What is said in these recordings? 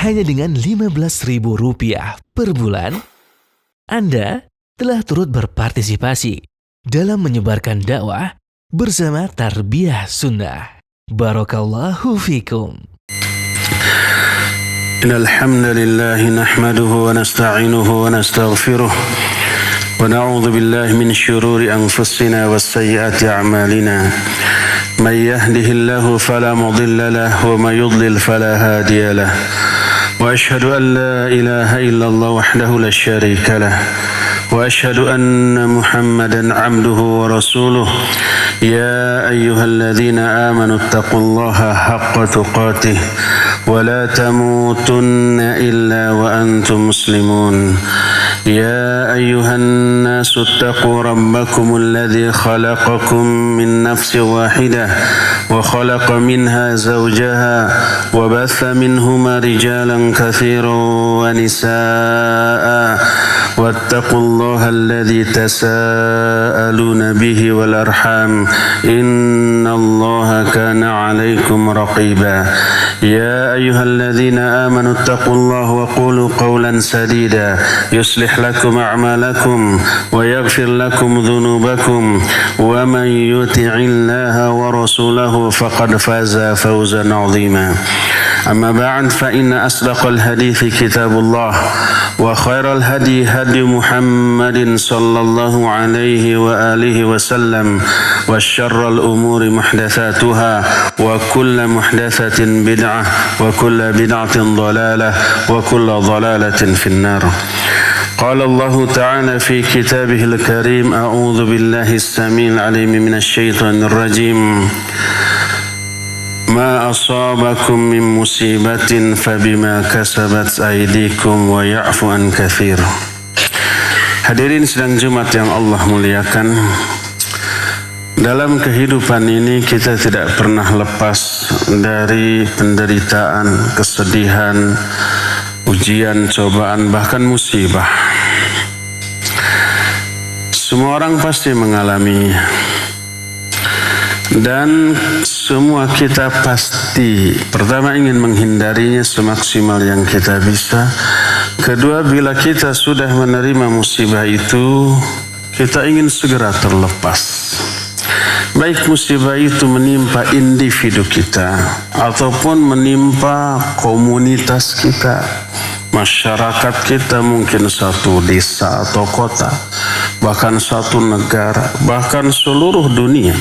hanya dengan Rp15.000 per bulan, Anda telah turut berpartisipasi dalam menyebarkan dakwah bersama Tarbiyah Sunnah. Barakallahu fikum. Innal hamdalillah nahmaduhu wa nasta'inuhu wa nastaghfiruh wa na'udzu billahi min shururi anfusina was sayyiati a'malina. May yahdihillahu fala mudilla lahu wa may yudlil fala hadiya lahu. Wa asyhadu an la ilaha illallah wahdahu la syarika lah. Wa asyhadu anna Muhammadan 'abduhu wa rasuluh. Ya ayyuhalladzina amanu taqullaha haqqa tuqatih wa la tamutunna illa wa antum muslimun. Ya ayyuhan nasu taqu rabbakum alladzi khalaqakum min nafsin wahidah wa khalaqa minha zawjaha wa batha minhuma rijalan katsiran wa nisaa'a wattaqullaha alladzi tasaaluna bihi wal arham innallaha kana 'alaikum raqiba. Ya ayyuhalladzina amanu taqullaha wa qulu qawlan sadida yuslih lakum a'malakum wa yaghfir lakum dhunubakum wa man yuti'illaha wa rasulahu faqad faza fawzan 'azima. Amma ba'd, fa inna asdaqal hadithi kitabullah wa khairal hadi hadi Muhammadin sallallahu alaihi wa alihi wa sallam wa syarral umuri muhdatsatuha wa kullu muhdatsatin bid'ah wa kullu bid'atin dhalalah wa kullu dhalalatin finnar. قال الله تعالى في كتابه الكريم أعوذ بالله السميع العليم من الشيطان الرجيم ما أصابكم من مصيبة فبما كسبت أيديكم ويعفو عن كثير. Hadirin sidang Jumat yang Allah muliakan, dalam kehidupan ini kita tidak pernah lepas dari penderitaan, kesedihan, ujian, cobaan, bahkan musibah. Semua orang pasti mengalaminya. Dan semua kita pasti pertama ingin menghindarinya semaksimal yang kita bisa. Kedua, bila kita sudah menerima musibah itu, kita ingin segera terlepas. Baik musibah itu menimpa individu kita ataupun menimpa komunitas kita, masyarakat kita, mungkin satu desa atau kota, bahkan satu negara, bahkan seluruh dunia.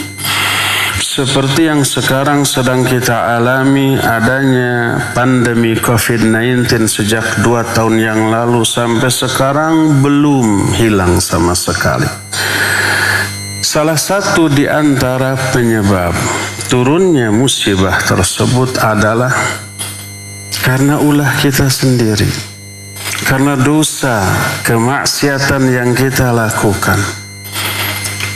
Seperti yang sekarang sedang kita alami, adanya pandemi COVID-19 sejak 2 tahun yang lalu sampai sekarang belum hilang sama sekali. Salah satu di antara penyebab turunnya musibah tersebut adalah karena ulah kita sendiri, karena dosa, kemaksiatan yang kita lakukan.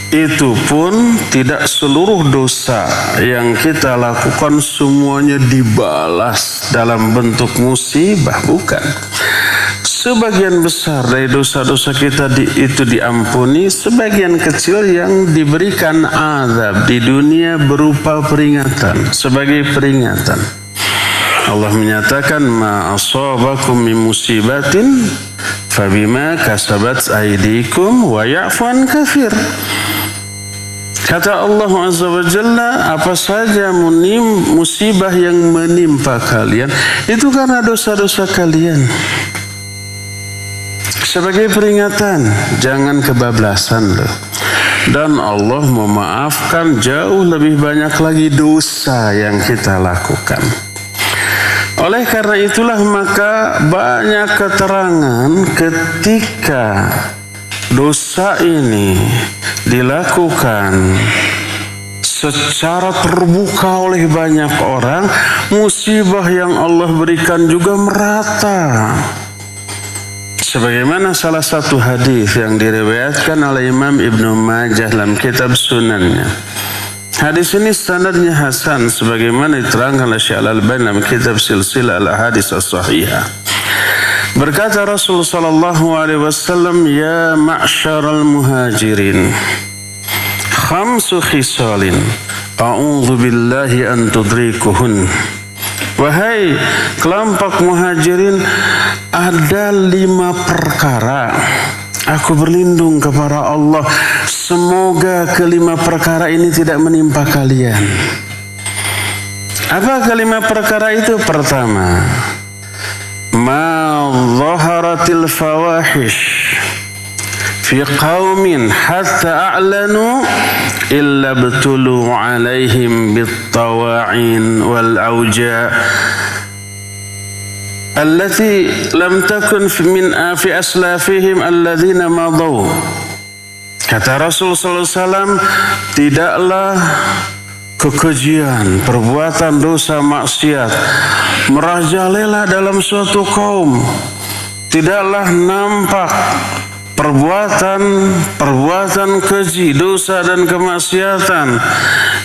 Itu pun tidak seluruh dosa yang kita lakukan semuanya dibalas dalam bentuk musibah, bukan. Sebagian besar dari dosa-dosa kita itu diampuni, sebagian kecil yang diberikan azab di dunia berupa peringatan, sebagai peringatan. Allah menyatakan ma asabakum min musibatin fabima kasabat aydikum wa ya'fu an katsir. Kata Allah Azza wa Jalla, apa saja musibah yang menimpa kalian itu karena dosa-dosa kalian. Sebagai peringatan, jangan kebablasan loh. Dan Allah memaafkan jauh lebih banyak lagi dosa yang kita lakukan. Oleh karena itulah maka banyak keterangan ketika dosa ini dilakukan secara terbuka oleh banyak orang, musibah yang Allah berikan juga merata. Sebagaimana salah satu hadis yang diriwayatkan oleh Imam Ibnu Majah dalam kitab Sunannya. Hadis ini sanadnya hasan sebagaimana diterangkan oleh Syekh Al-Albani dalam kitab Silsilah Al-Ahadits As-Shahihah. Berkata Rasul sallallahu alaihi wasallam, ya ma'syaral muhajirin, khamsu khisalin a'udzu billahi an tudrikuhun. Wahai kelompok muhajirin, ada 5 perkara. Aku berlindung kepada Allah, semoga kelima perkara ini tidak menimpa kalian. Apa kelima perkara itu? Pertama, ma dhaharatil fawahish fi qaumin hatta a'lanu illa betulu alaihim bittawa'in wal auja allati lam takun fi aslafihim alladzina madaw. Kata Rasul sallallahu alaihi wasallam, tidaklah kekejian, perbuatan dosa maksiat merajalela dalam suatu kaum, tidaklah nampak perbuatan keji, dosa dan kemaksiatan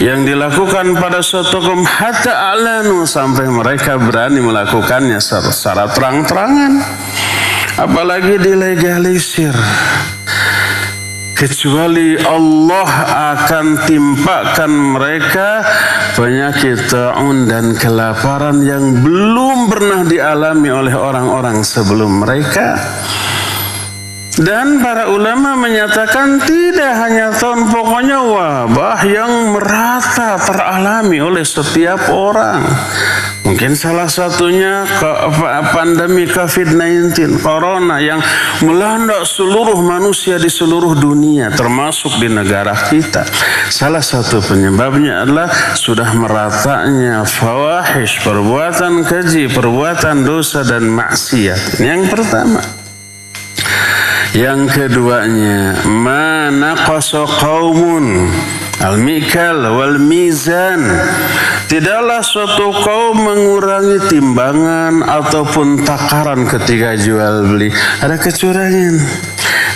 yang dilakukan pada suatu kaum hatta alanu, sampai mereka berani melakukannya secara terang-terangan, apalagi dilegalisir. Kecuali Allah akan timpakan mereka penyakit ta'un dan kelaparan yang belum pernah dialami oleh orang-orang sebelum mereka. Dan para ulama menyatakan tidak hanya tahun, pokoknya wabah yang merata teralami oleh setiap orang. Mungkin salah satunya pandemi COVID-19, Corona, yang melanda seluruh manusia di seluruh dunia, termasuk di negara kita. Salah satu penyebabnya adalah sudah meratanya fawahish, perbuatan keji, perbuatan dosa dan maksiat. Ini yang pertama. Yang keduanya, ma naqasa qaumun al-mikal wal mizan. Tidaklah suatu kaum mengurangi timbangan ataupun takaran ketika jual beli. Ada kecurangan,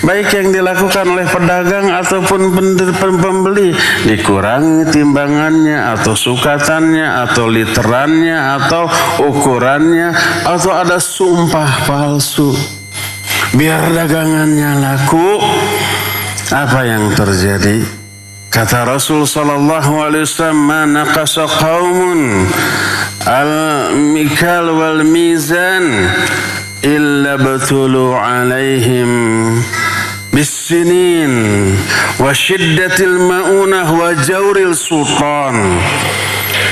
baik yang dilakukan oleh pedagang ataupun pembeli. Dikurangi timbangannya atau sukatannya atau literannya atau ukurannya, atau ada sumpah palsu biar dagangannya laku. Apa yang terjadi? Kata Rasul sallallahu alaihi wasallam, ma naqasa qaumun al-mikal wal mizan illa batulu alaihim bis-sinin wa syiddatil ma'unah wa jawril sultan.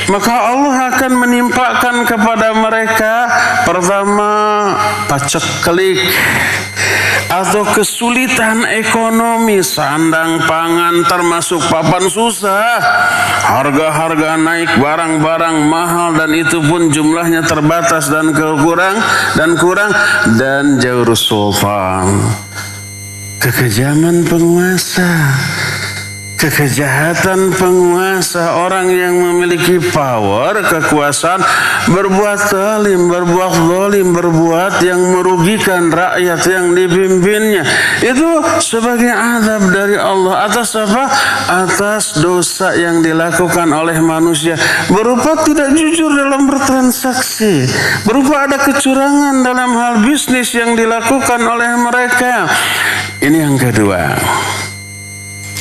Maka Allah akan menimpakan kepada mereka pertama paceklik atau kesulitan ekonomi, sandang pangan termasuk papan susah, harga-harga naik, barang-barang mahal dan itu pun jumlahnya terbatas dan kurang, dan jawrus sultan, kekejaman penguasa, kekejahatan penguasa. Orang yang memiliki power, kekuasaan, berbuat zalim, berbuat yang merugikan rakyat yang dipimpinnya. Itu sebagai azab dari Allah. Atas apa? Atas dosa yang dilakukan oleh manusia, berupa tidak jujur dalam bertransaksi, berupa ada kecurangan dalam hal bisnis yang dilakukan oleh mereka. Ini yang kedua.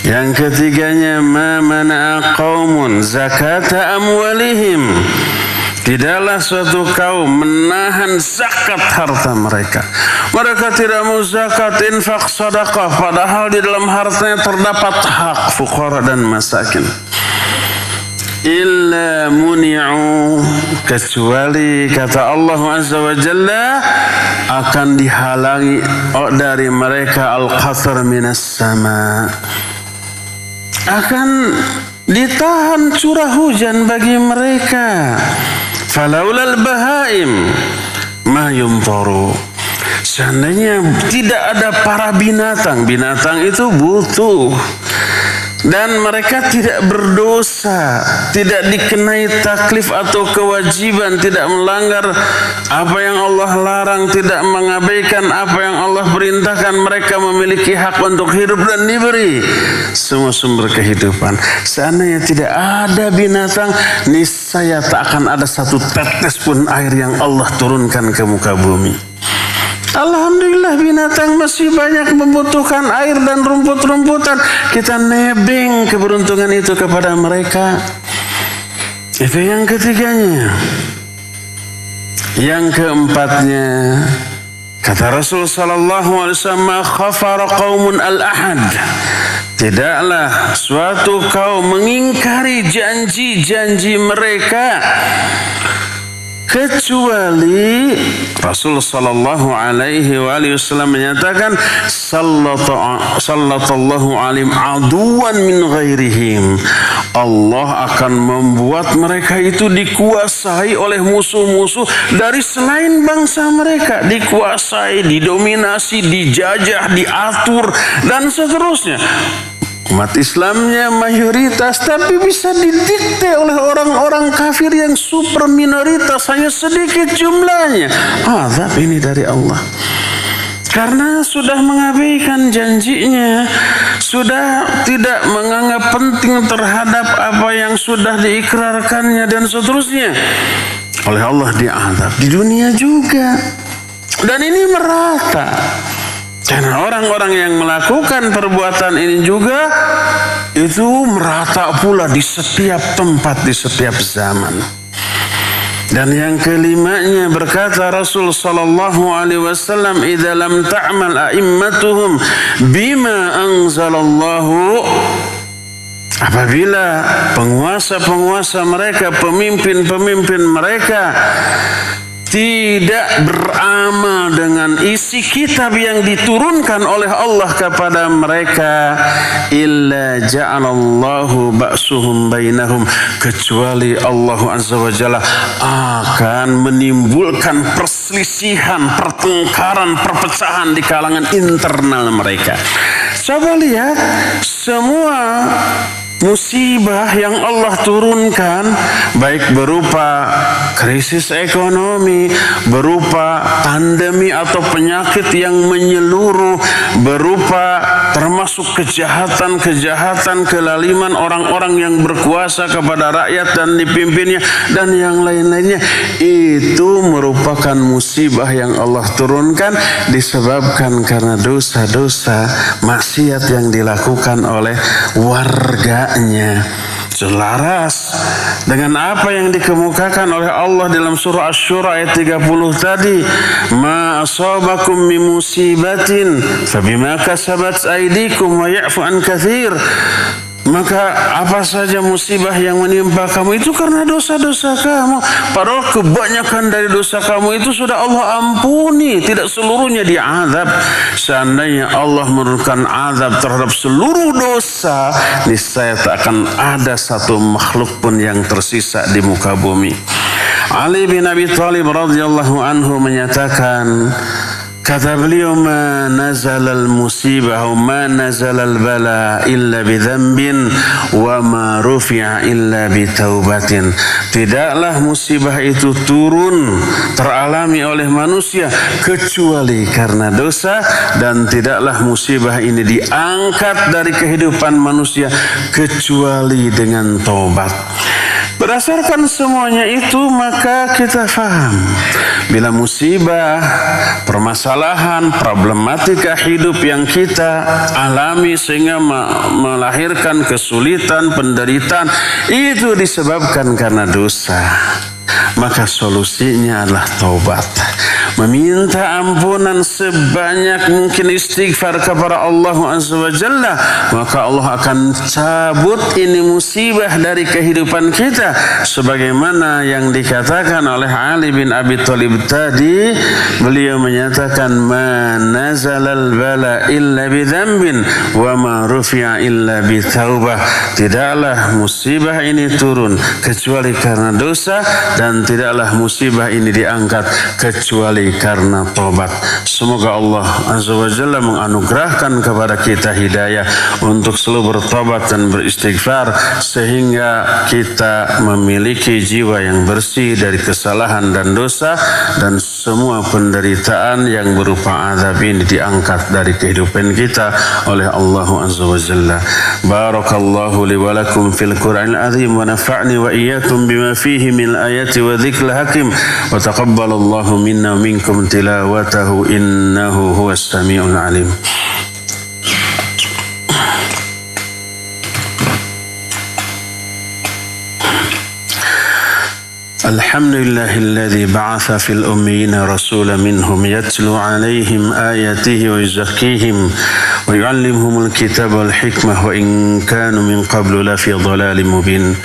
Yang ketiganya, ma mana'a qaumun zakata amwalihim. Tidaklah suatu kaum menahan zakat harta mereka. Mereka tidak mau zakat, infak, sedekah, padahal di dalam hartanya terdapat hak fuqara dan masakin. Illa muni'u, kecuali kata Allah Azza wa Jalla akan dihalangi dari mereka al-qatr minas sama, akan ditahan curah hujan bagi mereka. Falaulal bahaim ma yumtaru. Seandainya tidak ada para binatang, binatang itu butuh, dan mereka tidak berdosa, tidak dikenai taklif atau kewajiban, tidak melanggar apa yang Allah larang, tidak mengabaikan apa yang Allah perintahkan. Mereka memiliki hak untuk hidup dan diberi semua sumber kehidupan. Seandainya tidak ada binatang, niscaya tak akan ada satu tetes pun air yang Allah turunkan ke muka bumi. Alhamdulillah binatang masih banyak membutuhkan air dan rumput-rumputan. Kita nebeng keberuntungan itu kepada mereka. Itu yang ketiganya. Yang keempatnya, kata Rasul sallallahu alaihi wasallam, "Ma khafara qaumun al-ahad." Tidaklah suatu kaum mengingkari janji-janji mereka kecuali Rasul sallallahu alaihi wasallam menyatakan, sallallahu alim aduwan min ghairihim. Allah akan membuat mereka itu dikuasai oleh musuh-musuh dari selain bangsa mereka, dikuasai, didominasi, dijajah, diatur dan seterusnya. Umat Islamnya mayoritas, tapi bisa didikte oleh orang-orang kafir yang super minoritas, hanya sedikit jumlahnya. Azab ini dari Allah. Karena sudah mengabaikan janjinya, sudah tidak menganggap penting terhadap apa yang sudah diikrarkannya dan seterusnya. Oleh Allah diazab di dunia juga. Dan ini merata. Karena orang-orang yang melakukan perbuatan ini juga itu merata pula di setiap tempat, di setiap zaman. Dan yang kelimanya berkata Rasul sallallahu alaihi wasallam, "Idza lam ta'mal a'immatuhum bima anzalallahu." Apabila penguasa-penguasa mereka, pemimpin-pemimpin mereka tidak beramal dengan isi kitab yang diturunkan oleh Allah kepada mereka, illa ja'alallahu ba'suhum bainahum, kecuali Allah Azza wa Jalla akan menimbulkan perselisihan, pertengkaran, perpecahan di kalangan internal mereka. Coba lihat semua musibah yang Allah turunkan, baik berupa krisis ekonomi, berupa pandemi atau penyakit yang menyeluruh, berupa termasuk kejahatan-kejahatan, kelaliman orang-orang yang berkuasa kepada rakyat dan dipimpinnya, dan yang lain-lainnya, itu merupakan musibah yang Allah turunkan disebabkan karena dosa-dosa maksiat yang dilakukan oleh warga. Selaras dengan apa yang dikemukakan oleh Allah dalam surah Asy-Syura ayat 30 tadi, ma asabakum min musibatin fabima kasabat aydikum wa ya'fu an katsir. Maka apa saja musibah yang menimpa kamu itu karena dosa-dosa kamu. Padahal kebanyakan dari dosa kamu itu sudah Allah ampuni, tidak seluruhnya diazab. Seandainya Allah menurunkan azab terhadap seluruh dosa, niscaya tak akan ada satu makhluk pun yang tersisa di muka bumi. Ali bin Abi Thalib radhiyallahu anhu menyatakan, kata beliau, ma nazalal musibah ma nazalal bala illa bidzambin wa ma rufi'a illa bitaubatin. Tidaklah musibah itu turun teralami oleh manusia kecuali karena dosa, dan tidaklah musibah ini diangkat dari kehidupan manusia kecuali dengan taubat. Berdasarkan semuanya itu, maka kita faham bila musibah, permasalahan, problematika hidup yang kita alami sehingga melahirkan kesulitan, penderitaan, itu disebabkan karena dosa. Maka solusinya adalah taubat, meminta ampunan sebanyak mungkin, istighfar kepada Allah Azza wa Jalla, maka Allah akan cabut ini musibah dari kehidupan kita, sebagaimana yang dikatakan oleh Ali bin Abi Thalib tadi. Beliau menyatakan, ma nazalal bala illa bidzambin wa ma rufi'a illa bitaubah. Tidaklah musibah ini turun kecuali karena dosa, dan tidaklah musibah ini diangkat kecuali karena tobat. Semoga Allah Azza wa Jalla menganugerahkan kepada kita hidayah untuk selalu bertobat dan beristighfar, sehingga kita memiliki jiwa yang bersih dari kesalahan dan dosa, dan semua penderitaan yang berupa azab ini diangkat dari kehidupan kita oleh Allah Azza wa Jalla. Barakallahu li wa lakum fil Qur'anil azim wa nafa'ni wa iyyakum bima fihi min ayati wa dzikril hakim, wa taqabbalallahu minna wa minkum tilawatahu innahu huwas samiul alim. Alhamdulillahilladzi ba'atha fil ummiyina rasulan minhum yatlu 'alaihim ayatihi wa yuzakkihim wa yu'allimuhumul kitaba wal hikmah wa in kanu min qablu lafi dhalalin mubin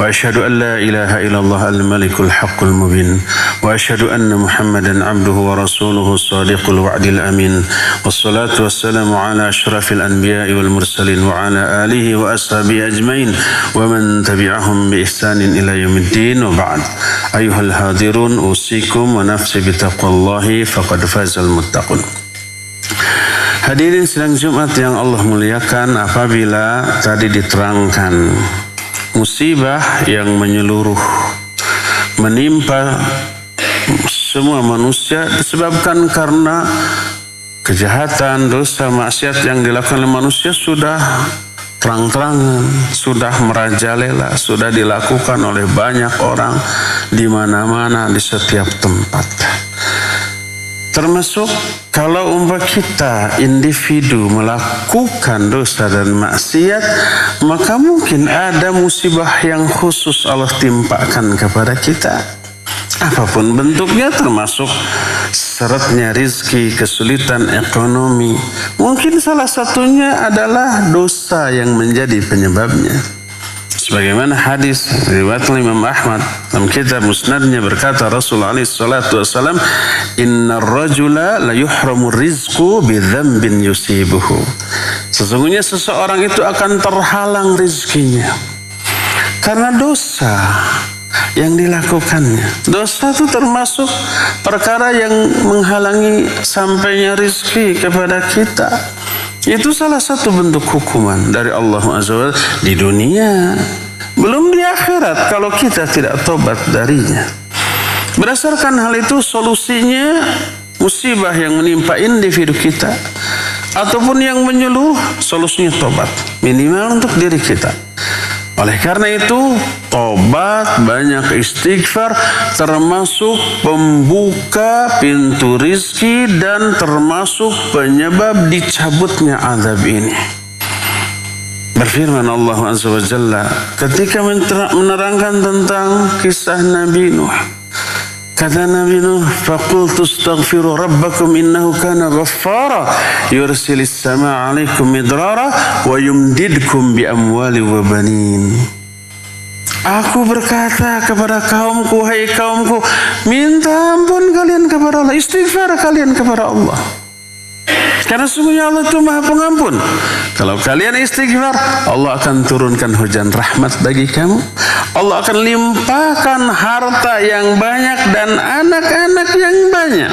wa asyhadu an la ilaha illallah al-malikul haqqul mubin wa asyhadu anna Muhammadan 'abduhu wa rasuluhu shadiqul wa'dil amin wassalatu wassalamu ala asyrafil anbiya'i wal mursalin wa ala alihi wa ashabihi ajmain wa man tabi'ahum bi ihsanin ila yaumiddin wa ba'd. Ayuhal hadirun usikum wa nafsi bitaqwallahi faqad fazal muttaqun. Hadirin sidang Jumat yang Allah muliakan, apabila tadi diterangkan musibah yang menyeluruh menimpa semua manusia disebabkan karena kejahatan, dosa, maksiat yang dilakukan oleh manusia sudah terang-terangan, sudah merajalela, sudah dilakukan oleh banyak orang di mana-mana, di setiap tempat. Termasuk kalau umpama kita individu melakukan dosa dan maksiat, maka mungkin ada musibah yang khusus Allah timpakan kepada kita. Apapun bentuknya, termasuk seretnya rizki, kesulitan ekonomi. Mungkin salah satunya adalah dosa yang menjadi penyebabnya. Sebagaimana hadis riwayat Imam Ahmad dalam kitab Musnadnya, berkata Rasulullah SAW, "Innar rajula la yuhramu rizqu bi dzambin yusibuhu." Sesungguhnya seseorang itu akan terhalang rizkinya karena dosa yang dilakukannya. Dosa itu termasuk perkara yang menghalangi sampainya rizki kepada kita. Itu salah satu bentuk hukuman dari Allah Azza wa Jalla di dunia, belum di akhirat kalau kita tidak tobat darinya. Berdasarkan hal itu, solusinya musibah yang menimpa individu kita ataupun yang menyeluruh, solusinya tobat, minimal untuk diri kita. Oleh karena itu, tobat, banyak istighfar, termasuk pembuka pintu rizki dan termasuk penyebab dicabutnya azab ini. Berfirman Allah Azza wa Jalla ketika menerangkan tentang kisah Nabi Nuh. Kata Nabi Nuh, "Faqultu astaghfiru rabbakum innahu kana ghaffara yursilis samaa 'alaikum midrara wa yumdidkum bi amwali wa banin." Aku berkata kepada kaumku, hai kaumku, minta ampun kalian kepada Allah, istighfar kalian kepada Allah. Karena sungguhnya Allah itu Maha Pengampun. Kalau kalian istighfar, Allah akan turunkan hujan rahmat bagi kamu. Allah akan limpahkan harta yang banyak dan anak-anak yang banyak.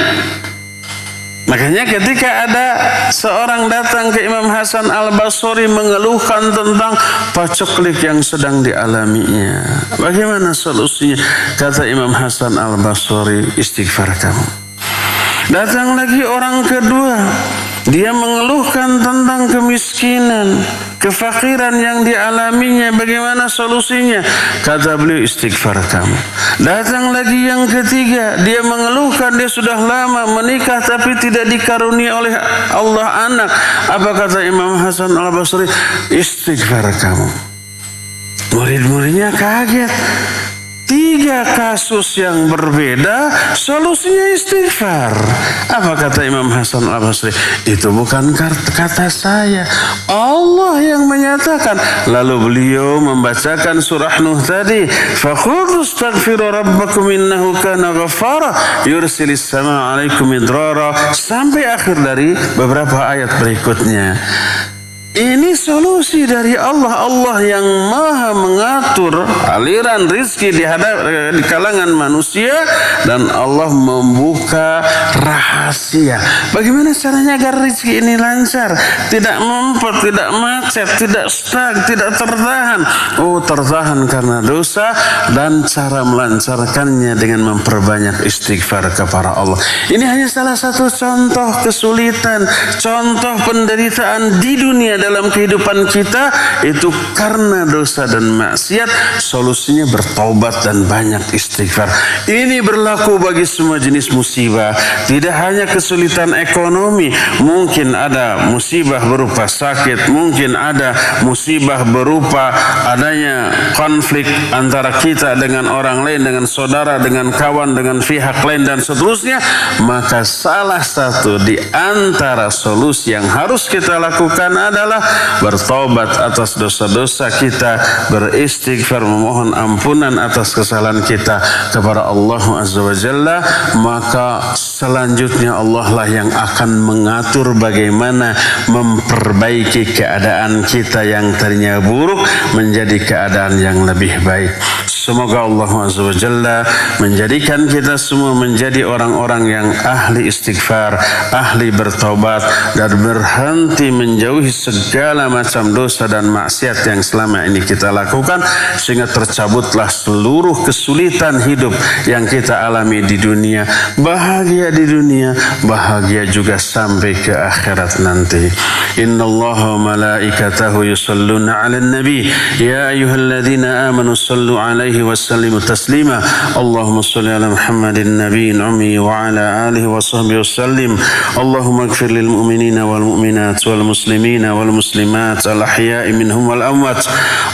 Makanya ketika ada seorang datang ke Imam Hasan Al-Basri mengeluhkan tentang paceklik yang sedang dialaminya, bagaimana solusinya? Kata Imam Hasan Al-Basri, istighfar kamu. Datang lagi orang kedua, dia mengeluhkan tentang kemiskinan, kefakiran yang dialaminya, bagaimana solusinya? Kata beliau, istighfar kamu. Datang lagi yang ketiga, dia mengeluhkan dia sudah lama menikah tapi tidak dikarunia oleh Allah anak. Apa kata Imam Hasan Al-Basri? Istighfar kamu. Murid-muridnya kaget. 3 kasus yang berbeda, solusinya istighfar. Apa kata Imam Hasan Al-Basri? Itu bukan kata saya, Allah yang menyatakan. Lalu beliau membacakan surah Nuh tadi, "Faqultu astaghfiru rabbakum innahu kana ghaffara yursilis samaa 'alaikum midrara", sampai akhir dari beberapa ayat berikutnya. Ini solusi dari Allah. Allah yang maha mengatur aliran rizki di kalangan manusia, dan Allah membuka rahasia. Bagaimana caranya agar rizki ini lancar, tidak mempet, tidak macet, tidak stuck, tidak tertahan. Oh, tertahan karena dosa, dan cara melancarkannya dengan memperbanyak istighfar kepada Allah. Ini hanya salah satu contoh kesulitan, contoh penderitaan di dunia dalam kehidupan kita itu karena dosa dan maksiat, solusinya bertaubat dan banyak istighfar. Ini berlaku bagi semua jenis musibah, tidak hanya kesulitan ekonomi, mungkin ada musibah berupa sakit, mungkin ada musibah berupa adanya konflik antara kita dengan orang lain, dengan saudara, dengan kawan, dengan pihak lain dan seterusnya. Maka salah satu di antara solusi yang harus kita lakukan adalah bertobat atas dosa-dosa kita, beristighfar, memohon ampunan atas kesalahan kita kepada Allah Azza wa Jalla. Maka selanjutnya Allah lah yang akan mengatur bagaimana memperbaiki keadaan kita yang tadinya buruk menjadi keadaan yang lebih baik. Semoga Allah Azza wa Jalla menjadikan kita semua menjadi orang-orang yang ahli istighfar, ahli bertobat, dan berhenti menjauhi segala macam dosa dan maksiat yang selama ini kita lakukan, sehingga tercabutlah seluruh kesulitan hidup yang kita alami di dunia. Bahagia di dunia, bahagia juga sampai ke akhirat nanti. Innallaha wa malaikatahu yusalluna 'alan nabi ya ayyuhalladzina amanu sallu 'alaihi wa sallimu taslima. Allahumma shalli 'ala Muhammadin nabiyil ummi wa 'ala alihi wa sahbihi wasallim. Allahumma ighfir lil mu'minina wal mu'minat wal muslimina wal muslimat al ahya'i minhum wal amwat.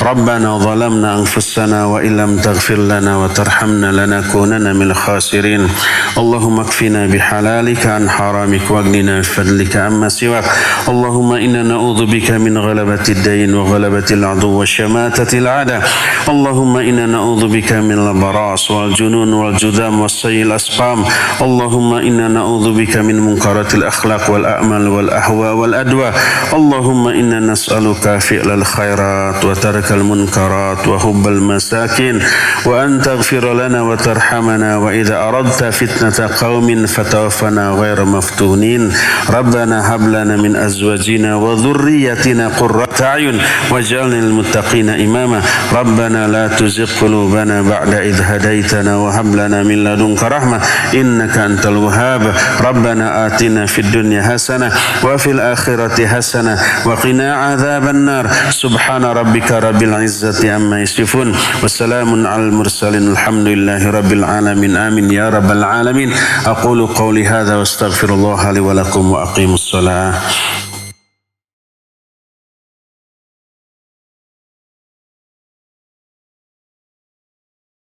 Rabbana zalamna anfusana wa illam taghfir lana wa tarhamna lanakunanna minal khasirin. Allahumma kfina bihalalika an haramik wagnina bifadlika amma siwak. Allahumma inna na'udzubika min ghalabati ad-dayn wa ghalabati al-'adu wa shamatati al-'ada. Allahumma inna na'udzubika min al-baras wal junun wal judam was sayil asqam. Allahumma inna na'udzubika min munkaratil akhlaq wal a'mal wal ahwa wal adwa. Allahumma inna nas'aluka fi'lal khairat wa tarakal munkarat wa hubbal masakin wa an taghfir lana wa tarhamana wa idza aradta fitnata qaumin fatawaffana ghayra maftunin. Rabbana hab lana min azwajina wa dhurriyyatina qurrata a'yun waj'alna lil muttaqina imama. Rabbana la tuzigh qulubana ba'da idh hadaitana wa hab lana min ladunka rahmah innaka antal wahhab. Rabbana atina fid dunya hasanah wa fil akhirati hasanah wa qina adzaban nar. Subhana rabbika rabbil izzati amma yasifun wa salamun alal mursalin alhamdulillahi rabbil alamin. Amin ya rabbal alamin. Aqulu qawli hadza wa astaghfirullah li wa lakum wa aqimus salah.